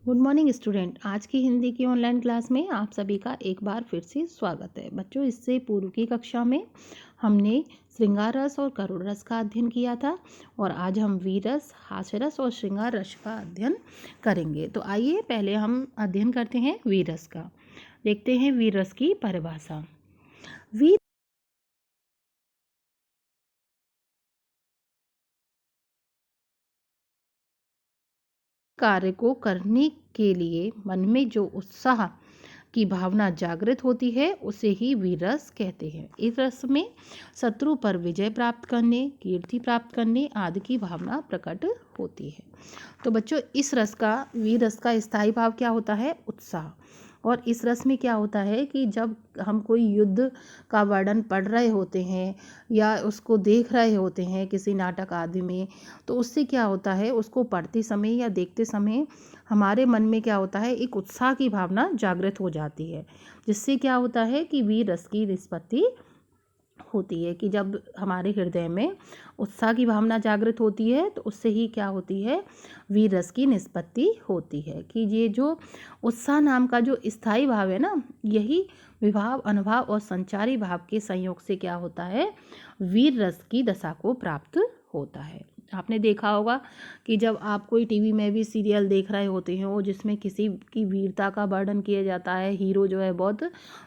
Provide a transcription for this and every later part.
Good morning student. आज की हिंदी की ऑनलाइन क्लास में आप सभी का एक बार फिर से स्वागत है। बच्चों, इससे पूर्व की कक्षा में हमने श्रृंगार रस और करुण रस का अध्ययन किया था और आज हम वीर रस, हास्य रस और श्रृंगार रस का अध्ययन करेंगे। तो आइए पहले हम अध्ययन करते हैं वीर रस का। देखते हैं वीर रस की परिभाषा। वीर कार्य को करने के लिए मन में जो उत्साह की भावना जागृत होती है उसे ही वीर रस कहते हैं। इस रस में शत्रु पर विजय प्राप्त करने, कीर्ति प्राप्त करने आदि की भावना प्रकट होती है। तो बच्चों, इस रस का, वीर रस का स्थायी भाव क्या होता है? उत्साह। और इस रस में क्या होता है कि जब हम कोई युद्ध का वर्णन पढ़ रहे होते हैं या उसको देख रहे होते हैं किसी नाटक आदि में, तो उससे क्या होता है, उसको पढ़ते समय या देखते समय हमारे मन में क्या होता है, एक उत्साह की भावना जागृत हो जाती है, जिससे क्या होता है कि वीर रस की निष्पत्ति होती है। कि जब हमारे हृदय में उत्साह की भावना जागृत होती है तो उससे ही क्या होती है, वीर रस की निष्पत्ति होती है। कि ये जो उत्साह नाम का जो स्थायी भाव है ना, यही विभाव, अनुभाव और संचारी भाव के संयोग से क्या होता है, वीर रस की दशा को प्राप्त होता है। आपने देखा होगा कि जब आप कोई टीवी में भी सीरियल देख रहे होते हो जिसमें किसी की वीरता का वर्णन किया जाता है, हीरो जो है बहुत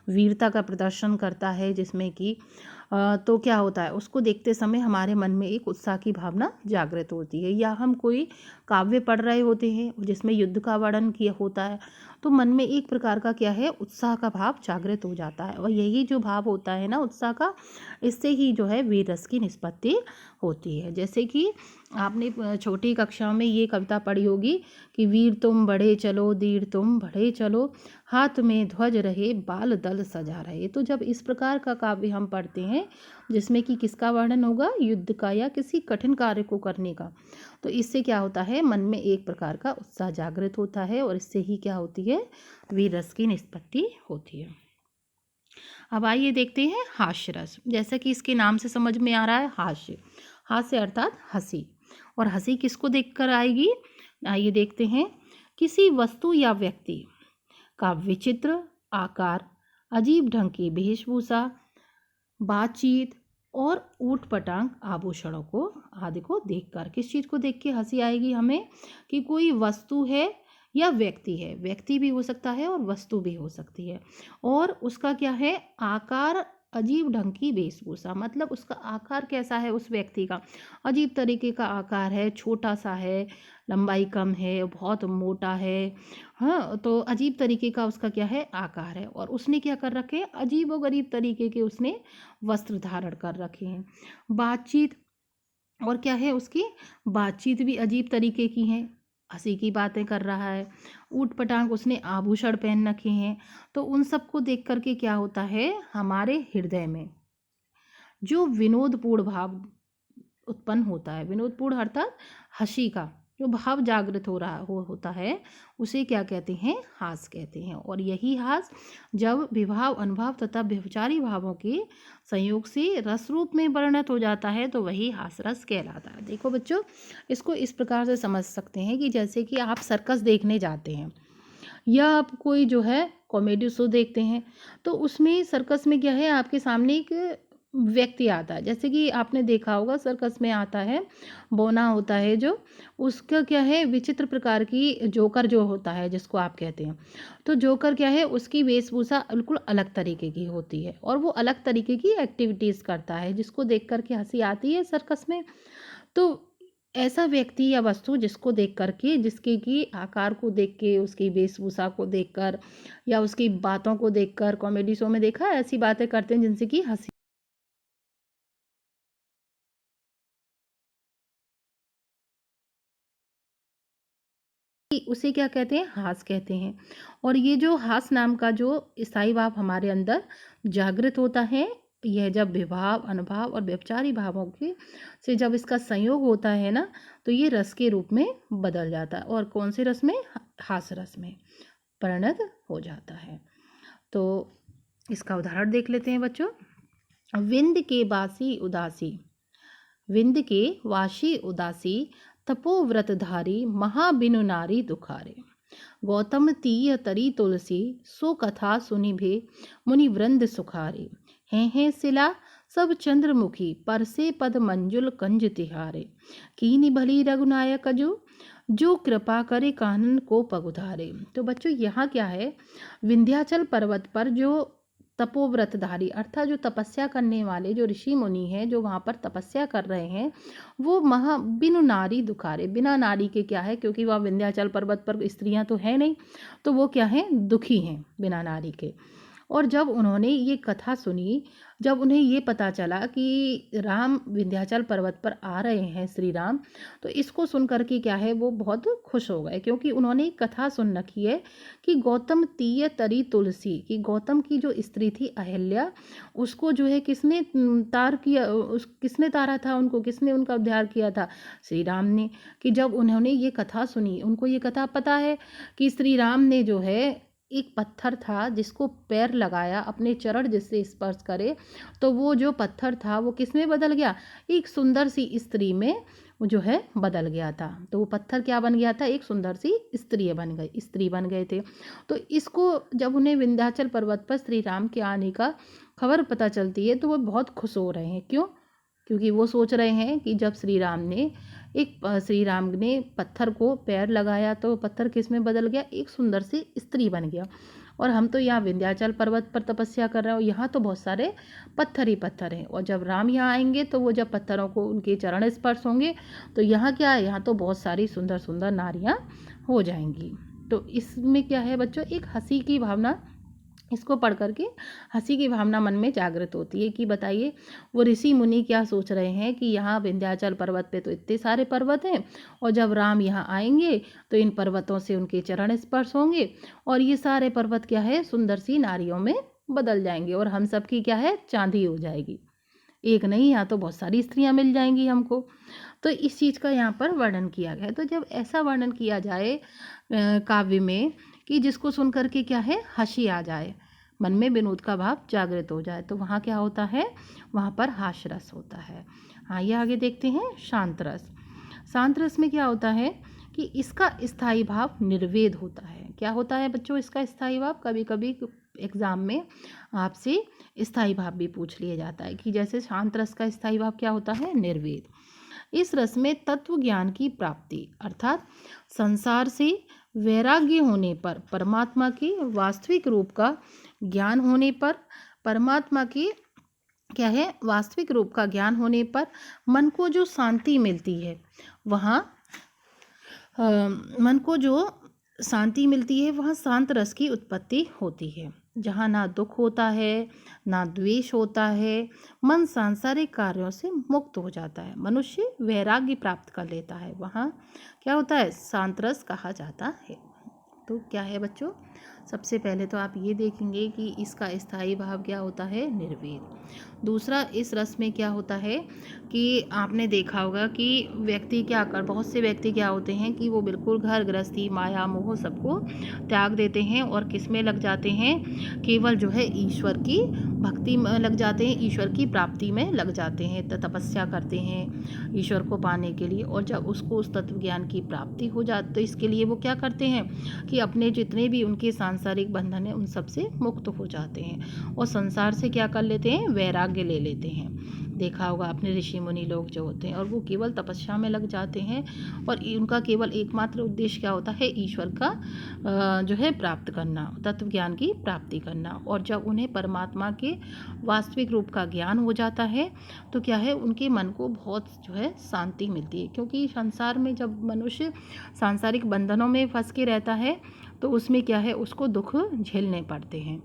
वीरता का प्रदर्शन करता है, जिसमें कि तो क्या होता है, उसको देखते समय हमारे मन में एक उत्साह की भावना जागृत होती है। या हम कोई काव्य पढ़ रहे होते हैं जिसमें युद्ध का वर्णन किया होता है, तो मन में एक प्रकार का क्या है, उत्साह का भाव जागृत हो जाता है। और यही जो भाव होता है ना उत्साह का, इससे ही जो है वीर रस की निष्पत्ति होती है। जैसे कि आपने छोटी कक्षा में ये कविता पढ़ी होगी कि वीर तुम बढ़े चलो, धीर तुम बढ़े चलो, हाथ में ध्वज रहे, बाल दल सजा रहे। तो जब इस प्रकार का काव्य हम पढ़ते हैं जिसमें कि किसका वर्णन होगा, युद्ध का या किसी कठिन कार्य को करने का, तो इससे क्या होता है, मन में एक प्रकार का उत्साह जागृत होता है और इससे ही क्या होती है, वीर रस की निष्पत्ति होती है। अब आइए देखते हैं हास्य रस। जैसा कि इसके नाम से समझ में आ रहा है, हास्य, हास्य अर्थात हंसी। और हंसी किसको देखकर आएगी, आइए देखते हैं। किसी वस्तु या व्यक्ति का विचित्र आकार, अजीब ढंग की वेशभूषा, बातचीत और ऊट पटांग आभूषणों को आदि को देखकर, किस चीज़ को देख के हंसी आएगी हमें, कि कोई वस्तु है या व्यक्ति है, व्यक्ति भी हो सकता है और वस्तु भी हो सकती है, और उसका क्या है, आकार, अजीब ढंग की वेशभूषा, मतलब उसका आकार कैसा है, उस व्यक्ति का अजीब तरीके का आकार है, छोटा सा है, लंबाई कम है, बहुत मोटा है, हाँ, तो अजीब तरीके का उसका क्या है, आकार है। और उसने क्या कर रखे हैं, अजीब व गरीब तरीके के उसने वस्त्र धारण कर रखे हैं। बातचीत, और क्या है, उसकी बातचीत भी अजीब तरीके की है, हंसी की बातें कर रहा है। ऊट पटांग उसने आभूषण पहन रखे हैं। तो उन सबको देख करके क्या होता है, हमारे हृदय में जो विनोदपूर्ण भाव उत्पन्न होता है, विनोदपूर्ण अर्थात हंसी का जो भाव जागृत हो रहा होता है, उसे क्या कहते हैं, हास कहते हैं। और यही हास जब विभाव, अनुभाव तथा व्यभिचारी भावों के संयोग से रस रूप में परिणत हो जाता है तो वही हास रस कहलाता है। देखो बच्चों, इसको इस प्रकार से समझ सकते हैं कि जैसे कि आप सर्कस देखने जाते हैं या आप कोई जो है कॉमेडी शो देखते हैं, तो उसमें सर्कस में क्या है, आपके सामने एक व्यक्ति आता है। जैसे कि आपने देखा होगा सर्कस में आता है, बौना होता है जो, उसका क्या है, विचित्र प्रकार की जोकर जो होता है जिसको आप कहते हैं, तो जोकर क्या है, उसकी वेशभूषा बिल्कुल अलग तरीके की होती है और वो अलग तरीके की एक्टिविटीज़ करता है जिसको देख कर के हंसी आती है सर्कस में। तो ऐसा व्यक्ति या वस्तु जिसको देख कर के, जिसके की आकार को देख के, उसकी वेशभूषा को देखकर या उसकी बातों को देखकर, कॉमेडी शो में देखा है ऐसी बातें करते हैं जिनसे कि हंसी, उसे क्या कहते हैं, हास कहते हैं। और ये जो हास नाम का जो स्थायी भाव हमारे अंदर जागृत होता है, यह जब विभाव, अनुभाव और व्यभिचारी भावों के से जब इसका संयोग होता है ना, तो ये रस के रूप में बदल जाता है। और कौन से रस में, हास रस में परिणत हो जाता है। तो इसका उदाहरण देख लेते हैं बच्चों। विंद के बासी उदासी, विंद के वाशी उदासी, तपोव्रतधारी महाबिनु नारी दुखारे। गौतम तीय तरी तुलसी, सो कथा सुनि भे मुनि वृंद सुखारे। हैं सिला सब चंद्रमुखी, परसे पद मंजुल कंज तिहारे। कीनी भली रघुनायक जो कृपा करे कानन को पगुधारे। तो बच्चों यहाँ क्या है, विंध्याचल पर्वत पर जो तपोव्रतधारी अर्थात जो तपस्या करने वाले जो ऋषि मुनि हैं, जो वहाँ पर तपस्या कर रहे हैं, वो बिनु नारी दुखारे, बिना नारी के क्या है, क्योंकि वह विंध्याचल पर्वत पर स्त्रियां तो है नहीं, तो वो क्या है, दुखी हैं बिना नारी के। और जब उन्होंने ये कथा सुनी, जब उन्हें ये पता चला कि राम विंध्याचल पर्वत पर आ रहे हैं श्री राम, तो इसको सुन कर के क्या है, वो बहुत खुश हो गए, क्योंकि उन्होंने एक कथा सुन रखी है कि गौतम तीय तरी तुलसी, कि गौतम की जो स्त्री थी अहिल्या, उसको जो है किसने किसने तारा था, उनको किसने उनका उद्धार किया था, श्री राम ने। कि जब उन्होंने ये कथा सुनी, उनको ये कथा पता है कि श्री राम ने जो है एक पत्थर था जिसको पैर लगाया, अपने चरण जिससे स्पर्श करे, तो वो जो पत्थर था वो किस में बदल गया, एक सुंदर सी स्त्री में वो जो है बदल गया था। तो वो पत्थर क्या बन गया था, एक सुंदर सी स्त्री बन गए थे। तो इसको जब उन्हें विंध्याचल पर्वत पर श्री राम के आने का खबर पता चलती है, तो वो बहुत खुश हो रहे हैं। क्यों? क्योंकि वो सोच रहे हैं कि जब श्री राम ने पत्थर को पैर लगाया, तो पत्थर किस में बदल गया, एक सुंदर सी स्त्री बन गया। और हम तो यहाँ विंध्याचल पर्वत पर तपस्या कर रहे हो, यहाँ तो बहुत सारे पत्थर ही पत्थर हैं। और जब राम यहाँ आएंगे, तो वो जब पत्थरों को उनके चरण स्पर्श होंगे, तो यहाँ क्या है, यहाँ तो बहुत सारी सुंदर सुंदर नारियाँ हो जाएंगी। तो इसमें क्या है बच्चों, एक हंसी की भावना, इसको पढ़ करके हंसी की भावना मन में जागृत होती है कि बताइए वो ऋषि मुनि क्या सोच रहे हैं कि यहाँ विंध्याचल पर्वत पे तो इतने सारे पर्वत हैं, और जब राम यहाँ आएंगे तो इन पर्वतों से उनके चरण स्पर्श होंगे, और ये सारे पर्वत क्या है, सुंदर सी नारियों में बदल जाएंगे, और हम सब की क्या है, चांदी हो जाएगी। एक नहीं, यहाँ तो बहुत सारी स्त्रियाँ मिल जाएंगी हमको। तो इस चीज़ का यहाँ पर वर्णन किया गया है। तो जब ऐसा वर्णन किया जाए काव्य में कि जिसको सुन करके क्या है, हंसी आ जाए, मन में विनोद का भाव जागृत हो जाए, तो वहाँ क्या होता है, वहाँ पर हास्य रस होता है। आइए आगे देखते हैं शांत रस। शांत रस में क्या होता है कि इसका स्थायी भाव निर्वेद होता है। क्या होता है बच्चों इसका स्थायी भाव? कभी कभी एग्जाम में आपसे स्थायी भाव भी पूछ लिया जाता है कि जैसे शांत रस का स्थायी भाव क्या होता है, निर्वेद। इस रस में तत्व ज्ञान की प्राप्ति अर्थात संसार से वैराग्य होने पर, परमात्मा के वास्तविक रूप का ज्ञान होने पर, परमात्मा के क्या है, वास्तविक रूप का ज्ञान होने पर मन को जो शांति मिलती है, वहाँ मन को जो शांति मिलती है, वहाँ शांत रस की उत्पत्ति होती है। जहाँ ना दुख होता है, ना द्वेष होता है, मन सांसारिक कार्यों से मुक्त हो जाता है, मनुष्य वैराग्य प्राप्त कर लेता है, वहाँ क्या होता है, शांत रस कहा जाता है। तो क्या है बच्चों, सबसे पहले तो आप ये देखेंगे कि इसका स्थायी भाव क्या होता है, निर्वेद। दूसरा, इस रस में क्या होता है कि आपने देखा होगा कि व्यक्ति क्या कर, बहुत से व्यक्ति क्या होते हैं कि वो बिल्कुल घर गृहस्थी माया मोह सबको त्याग देते हैं और किस में लग जाते हैं, केवल जो है ईश्वर की भक्ति में लग जाते हैं, ईश्वर की प्राप्ति में लग जाते हैं, तपस्या करते हैं ईश्वर को पाने के लिए। और जब उसको उस तत्व ज्ञान की प्राप्ति हो जाती, तो इसके लिए वो क्या करते हैं कि अपने जितने भी उनके सांसारिक बंधन है उन सब से मुक्त हो जाते हैं और संसार से क्या कर लेते हैं, वैराग्य ले लेते हैं। देखा होगा आपने ऋषि मुनि लोग जो होते हैं और वो केवल तपस्या में लग जाते हैं और उनका केवल एकमात्र उद्देश्य क्या होता है, ईश्वर का जो है प्राप्त करना, तत्व ज्ञान की प्राप्ति करना। और जब उन्हें परमात्मा के वास्तविक रूप का ज्ञान हो जाता है तो क्या है, उनके मन को बहुत जो है शांति मिलती है। क्योंकि संसार में जब मनुष्य सांसारिक बंधनों में फंस के रहता है तो उसमें क्या है, उसको दुख झेलने पड़ते हैं।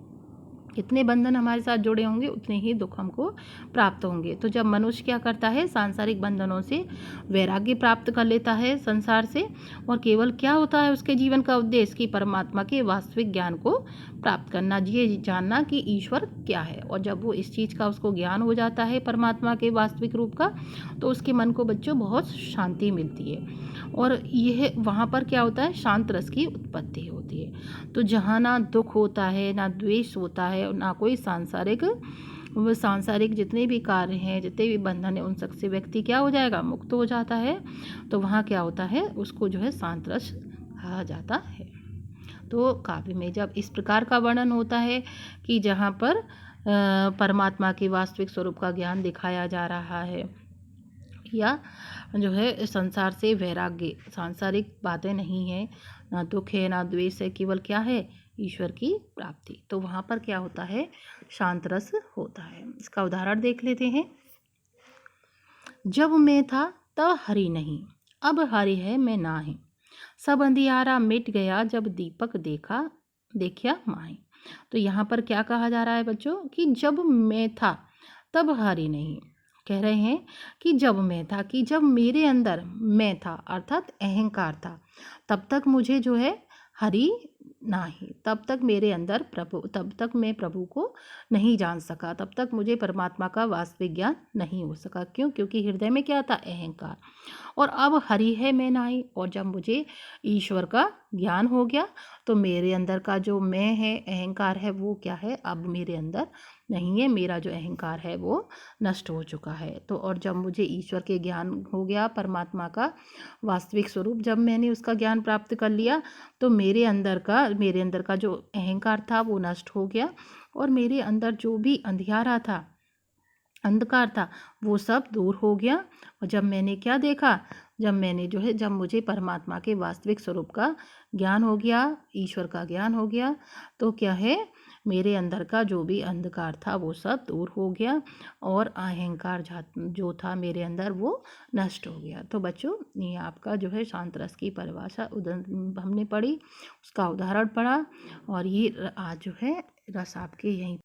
कितने बंधन हमारे साथ जुड़े होंगे उतने ही दुख हमको प्राप्त होंगे। तो जब मनुष्य क्या करता है, सांसारिक बंधनों से वैराग्य प्राप्त कर लेता है संसार से, और केवल क्या होता है उसके जीवन का उद्देश्य कि परमात्मा के वास्तविक ज्ञान को प्राप्त करना, ये जानना कि ईश्वर क्या है। और जब वो इस चीज़ का उसको ज्ञान हो जाता है परमात्मा के वास्तविक रूप का, तो उसके मन को बच्चों बहुत शांति मिलती है और यह वहाँ पर क्या होता है, शांत रस की उत्पत्ति होती है। तो जहाँ ना दुख होता है, ना द्वेष होता है, ना कोई सांसारिक जितने भी कार्य हैं, जितने भी बंधन हैं, उन सब से व्यक्ति क्या हो जाएगा, मुक्त हो जाता है। तो वहाँ क्या होता है, उसको जो है शांत रस कहा जाता है। तो काव्य में जब इस प्रकार का वर्णन होता है कि जहाँ पर परमात्मा के वास्तविक स्वरूप का ज्ञान दिखाया जा रहा है, या जो है संसार से वैराग्य, सांसारिक बातें नहीं है, ना दुख है ना द्वेष है, केवल क्या है, ईश्वर की प्राप्ति, तो वहाँ पर क्या होता है, शांत रस होता है। इसका उदाहरण देख लेते हैं। जब मैं था तब हरि नहीं, अब हरि है मैं नाही, सब अंधियारा मिट गया जब दीपक देखा माही। तो यहाँ पर क्या कहा जा रहा है बच्चों कि जब मैं था तब हरि नहीं, कह रहे हैं कि जब मैं था, कि जब मेरे अंदर मैं था अर्थात अहंकार था, तब तक मुझे जो है हरि नाही, तब तक मेरे अंदर प्रभु, तब तक मैं प्रभु को नहीं जान सका, तब तक मुझे परमात्मा का वास्तविक ज्ञान नहीं हो सका। क्यों? क्योंकि हृदय में क्या था, अहंकार। और अब हरि है मैं नाही, और जब मुझे ईश्वर का ज्ञान हो गया तो मेरे अंदर का जो मैं है, अहंकार है, वो क्या है, अब मेरे अंदर नहीं है, मेरा जो अहंकार है वो नष्ट हो चुका है। तो और जब मुझे ईश्वर के ज्ञान हो गया, परमात्मा का वास्तविक स्वरूप जब मैंने उसका ज्ञान प्राप्त कर लिया, तो मेरे अंदर का जो अहंकार था वो नष्ट हो गया, और मेरे अंदर जो भी अंधकार था वो सब दूर हो गया। और जब मैंने क्या देखा, जब मुझे परमात्मा के वास्तविक स्वरूप का ज्ञान हो गया, ईश्वर का ज्ञान हो गया, तो क्या है, मेरे अंदर का जो भी अंधकार था वो सब दूर हो गया, और अहंकार जो था मेरे अंदर वो नष्ट हो गया। तो बच्चों, ये आपका जो है शांत रस की परिभाषा हमने पढ़ी, उसका उदाहरण पढ़ा, और ये आज जो है रस आपके यहीं